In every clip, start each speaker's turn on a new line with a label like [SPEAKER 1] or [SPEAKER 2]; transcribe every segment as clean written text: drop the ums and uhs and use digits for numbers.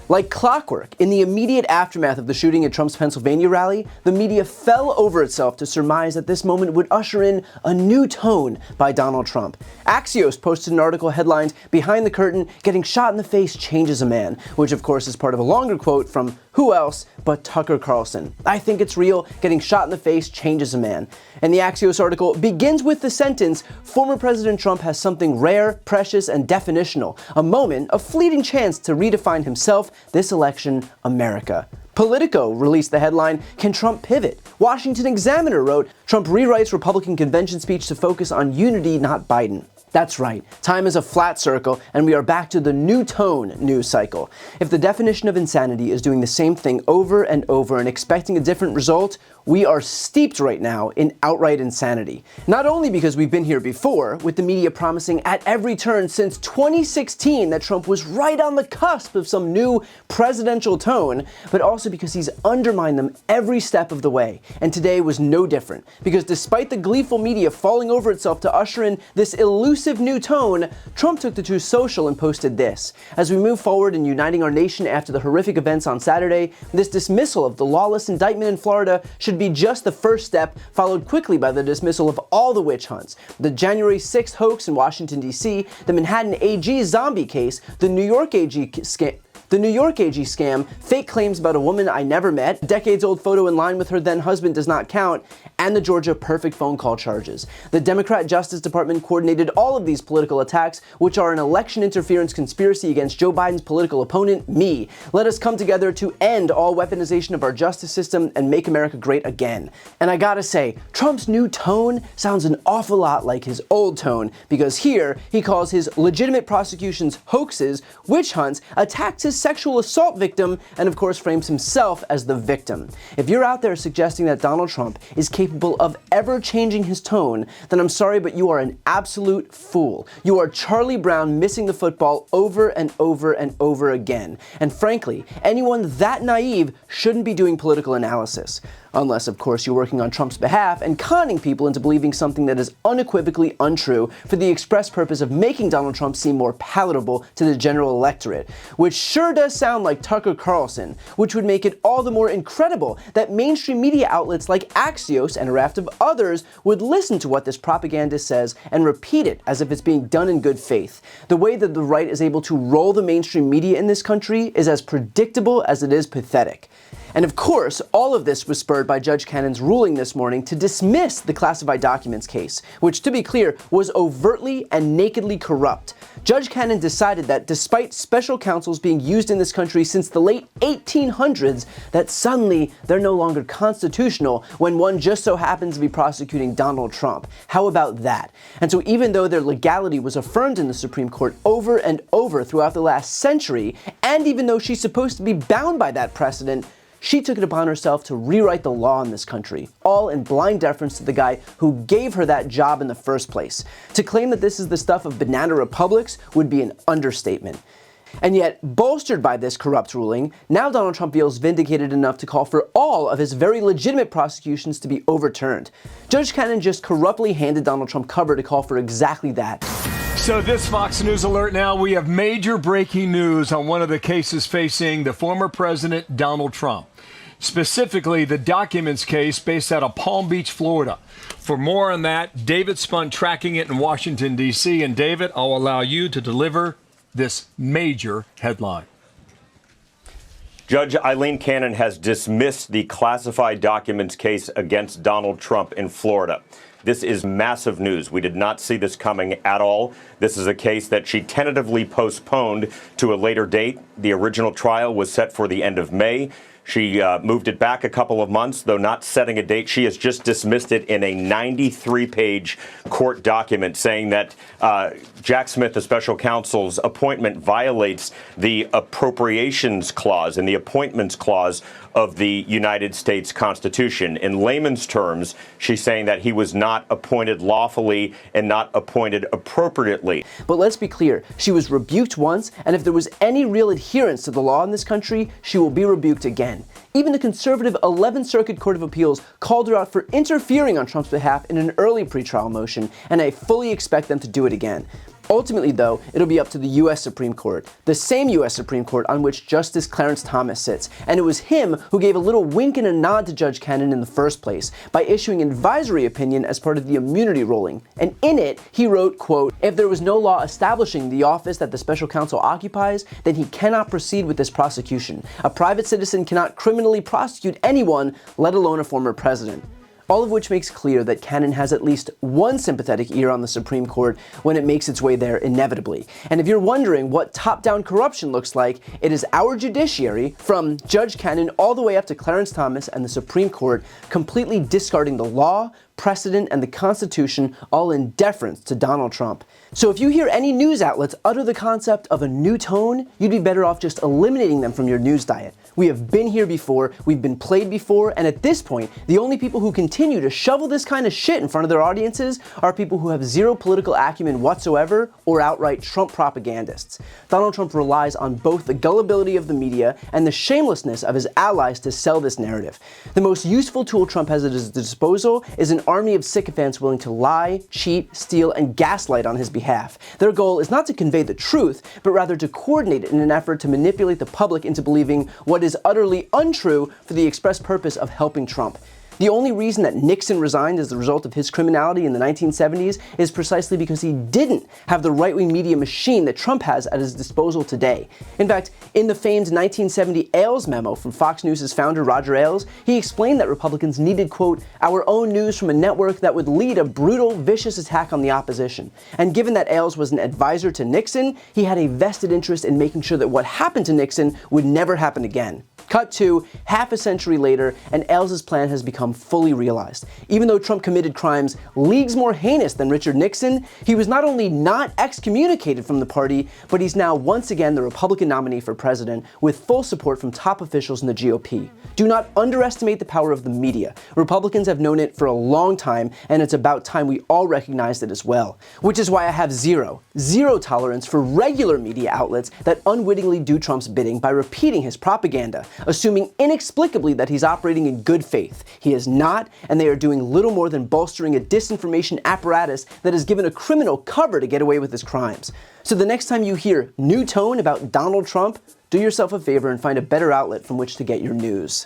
[SPEAKER 1] Like clockwork, in the immediate aftermath of the shooting at Trump's Pennsylvania rally, the media fell over itself to surmise that this moment would usher in a new tone by Donald Trump. Axios posted an article headlined, "Behind the Curtain, Getting Shot in the Face Changes a Man," which of course is part of a longer quote from who else but Tucker Carlson. "I think it's real, getting shot in the face changes a man." And the Axios article begins with the sentence, "Former President Trump has something rare, precious, and definitional, a moment, a fleeting chance to redefine himself, this election, America." Politico released the headline, "Can Trump pivot?" Washington Examiner wrote, "Trump rewrites Republican convention speech to focus on unity, not Biden." That's right, time is a flat circle, and we are back to the new tone news cycle. If the definition of insanity is doing the same thing over and over and expecting a different result, we are steeped right now in outright insanity. Not only because we've been here before, with the media promising at every turn since 2016 that Trump was right on the cusp of some new presidential tone, but also because he's undermined them every step of the way. And today was no different, because despite the gleeful media falling over itself to usher in this elusive new tone, Trump took to Truth Social and posted this: "As we move forward in uniting our nation after the horrific events on Saturday, this dismissal of the lawless indictment in Florida should be just the first step, followed quickly by the dismissal of all the witch hunts. The January 6th hoax in Washington, D.C., the Manhattan AG zombie case, the New York AG scam, fake claims about a woman I never met, a decades-old photo in line with her then-husband does not count, and the Georgia perfect phone call charges. The Democrat Justice Department coordinated all of these political attacks, which are an election interference conspiracy against Joe Biden's political opponent, me. Let us come together to end all weaponization of our justice system and make America great again." And I gotta say, Trump's new tone sounds an awful lot like his old tone, because here he calls his legitimate prosecutions hoaxes, witch hunts, attacks his sexual assault victim, and of course frames himself as the victim. If you're out there suggesting that Donald Trump is capable of ever changing his tone, then I'm sorry, but you are an absolute fool. You are Charlie Brown missing the football over and over and over again. And frankly, anyone that naive shouldn't be doing political analysis. Unless, of course, you're working on Trump's behalf and conning people into believing something that is unequivocally untrue for the express purpose of making Donald Trump seem more palatable to the general electorate, which sure does sound like Tucker Carlson, which would make it all the more incredible that mainstream media outlets like Axios and a raft of others would listen to what this propagandist says and repeat it as if it's being done in good faith. The way that the right is able to roll the mainstream media in this country is as predictable as it is pathetic. And of course, all of this was spurred by Judge Cannon's ruling this morning to dismiss the classified documents case, which, to be clear, was overtly and nakedly corrupt. Judge Cannon decided that despite special counsels being used in this country since the late 1800s, that suddenly they're no longer constitutional when one just so happens to be prosecuting Donald Trump. How about that? And so even though their legality was affirmed in the Supreme Court over and over throughout the last century, and even though she's supposed to be bound by that precedent, she took it upon herself to rewrite the law in this country, all in blind deference to the guy who gave her that job in the first place. To claim that this is the stuff of banana republics would be an understatement. And yet, bolstered by this corrupt ruling, now Donald Trump feels vindicated enough to call for all of his very legitimate prosecutions to be overturned. Judge Cannon just corruptly handed Donald Trump cover to call for exactly that.
[SPEAKER 2] So this Fox News alert now, we have major breaking news on one of the cases facing the former president, Donald Trump. Specifically, the documents case based out of Palm Beach, Florida. For more on that, David Spun tracking it in Washington, D.C. And David, I'll allow you to deliver this major headline.
[SPEAKER 3] Judge Eileen Cannon has dismissed the classified documents case against Donald Trump in Florida. This is massive news. We did not see this coming at all. This is a case that she tentatively postponed to a later date. The original trial was set for the end of May. She moved it back a couple of months, though not setting a date. She has just dismissed it in a 93-page court document saying that Jack Smith, the special counsel's appointment, violates the appropriations clause and the appointments clause of the United States Constitution. In layman's terms, she's saying that he was not appointed lawfully and not appointed appropriately.
[SPEAKER 1] But let's be clear, she was rebuked once, and if there was any real adherence to the law in this country, she will be rebuked again. Even the conservative 11th Circuit Court of Appeals called her out for interfering on Trump's behalf in an early pretrial motion, and I fully expect them to do it again. Ultimately, though, it'll be up to the U.S. Supreme Court, the same U.S. Supreme Court on which Justice Clarence Thomas sits, and it was him who gave a little wink and a nod to Judge Cannon in the first place by issuing an advisory opinion as part of the immunity ruling. And in it, he wrote, quote, "If there was no law establishing the office that the special counsel occupies, then he cannot proceed with this prosecution. A private citizen cannot criminally prosecute anyone, let alone a former president." All of which makes clear that Cannon has at least one sympathetic ear on the Supreme Court when it makes its way there inevitably. And if you're wondering what top-down corruption looks like, it is our judiciary, from Judge Cannon all the way up to Clarence Thomas and the Supreme Court, completely discarding the law, precedent, and the Constitution, all in deference to Donald Trump. So if you hear any news outlets utter the concept of a new tone, you'd be better off just eliminating them from your news diet. We have been here before, we've been played before, and at this point, the only people who continue to shovel this kind of shit in front of their audiences are people who have zero political acumen whatsoever or outright Trump propagandists. Donald Trump relies on both the gullibility of the media and the shamelessness of his allies to sell this narrative. The most useful tool Trump has at his disposal is an army of sycophants willing to lie, cheat, steal, and gaslight on his behalf. Their goal is not to convey the truth, but rather to coordinate it in an effort to manipulate the public into believing what is utterly untrue for the express purpose of helping Trump. The only reason that Nixon resigned as the result of his criminality in the 1970s is precisely because he didn't have the right-wing media machine that Trump has at his disposal today. In fact, in the famed 1970 Ailes memo from Fox News' founder Roger Ailes, he explained that Republicans needed, quote, "our own news from a network that would lead a brutal, vicious attack on the opposition." And given that Ailes was an advisor to Nixon, he had a vested interest in making sure that what happened to Nixon would never happen again. Cut to half a century later, and Ailes' plan has become fully realized. Even though Trump committed crimes leagues more heinous than Richard Nixon, he was not only not excommunicated from the party, but he's now once again the Republican nominee for president with full support from top officials in the GOP. Do not underestimate the power of the media. Republicans have known it for a long time, and it's about time we all recognized it as well. Which is why I have zero tolerance for regular media outlets that unwittingly do Trump's bidding by repeating his propaganda, assuming inexplicably that he's operating in good faith. He is not, and they are doing little more than bolstering a disinformation apparatus that has given a criminal cover to get away with his crimes. So the next time you hear new tone about Donald Trump, do yourself a favor and find a better outlet from which to get your news.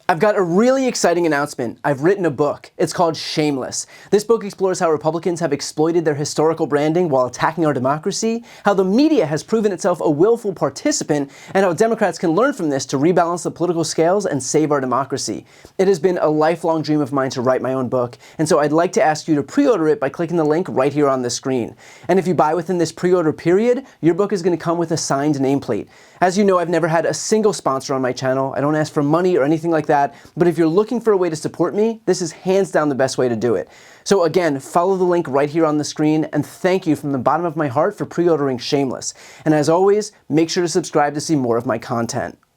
[SPEAKER 1] I've got a really exciting announcement. I've written a book. It's called Shameless. This book explores how Republicans have exploited their historical branding while attacking our democracy, how the media has proven itself a willful participant, and how Democrats can learn from this to rebalance the political scales and save our democracy. It has been a lifelong dream of mine to write my own book, and so I'd like to ask you to pre-order it by clicking the link right here on the screen. And if you buy within this pre-order period, your book is going to come with a signed nameplate. As you know, I've never had a single sponsor on my channel. I don't ask for money or anything like that, but if you're looking for a way to support me, this is hands down the best way to do it. So again, follow the link right here on the screen, and thank you from the bottom of my heart for pre-ordering Shameless. And as always, make sure to subscribe to see more of my content.